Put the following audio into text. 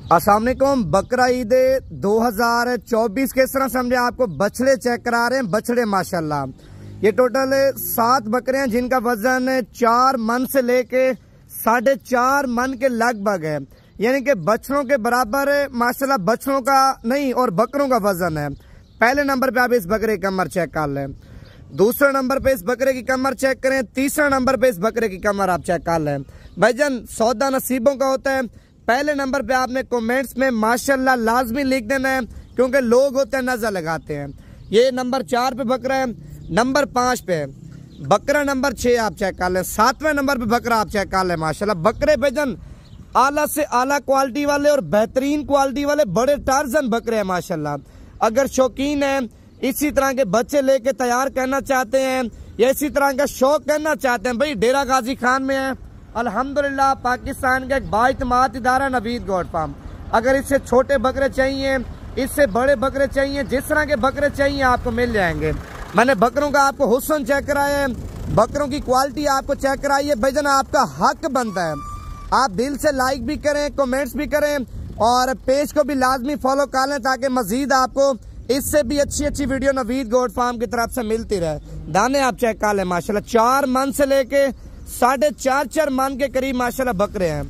अस्सलाम वालेकुम। बकरा ईद 2024 के तरह से हमने आपको बछड़े चेक करा रहे हैं। बछड़े माशाल्लाह ये टोटल 7 बकरे हैं जिनका वजन 4 मन से लेके 4.5 मन के लगभग है, यानी कि बछड़ों के बराबर माशाल्लाह बछड़ों का नहीं और बकरों का वजन है। पहले नंबर पे आप इस बकरे की कमर चेक कर लें, दूसरे नंबर पे इस बकरे की कमर चेक करें, तीसरा नंबर पे इस बकरे की कमर आप चेक कर लें। भाईजान सौदा नसीबों का होता है। पहले नंबर पे आपने कमेंट्स में माशाल्लाह लाजमी लिख देना है, क्योंकि लोग होते हैं नजर लगाते हैं। ये नंबर 4 पे बकरा है, नंबर 5 पे बकरा, नंबर 6 आप चेक कर लें, 7वें नंबर पे बकरा आप चेक कर लें। माशाल्लाह बकरे भाईजान आला से आला क्वालिटी वाले और बेहतरीन क्वालिटी वाले बड़े टार्जन बकरे हैं माशाल्लाह। अगर शौकीन है, इसी तरह के बच्चे लेके तैयार करना चाहते हैं या इसी तरह का शौक करना चाहते हैं, भाई डेरा गाजी खान में है अल्हम्दुलिल्लाह, पाकिस्तान का एक बाइतमाद इदारा नवीद गोट फार्म। अगर इससे छोटे बकरे चाहिए, इससे बड़े बकरे चाहिए, जिस तरह के बकरे चाहिए आपको मिल जाएंगे। मैंने बकरों का आपको हुस्न चेक कराया है, बकरों की क्वालिटी आपको चेक कराई है। भाईजान आपका हक बनता है, आप दिल से लाइक भी करें, कमेंट्स भी करें और पेज को भी लाजमी फॉलो कर लें, ताकि मजीद आपको इससे भी अच्छी वीडियो नवीद गोट फार्म की तरफ से मिलती रहे। दाने आप चेक कर लें माशाल्लाह 4 मन से लेके 4.5 मन के करीब माशाल्लाह बकरे हैं।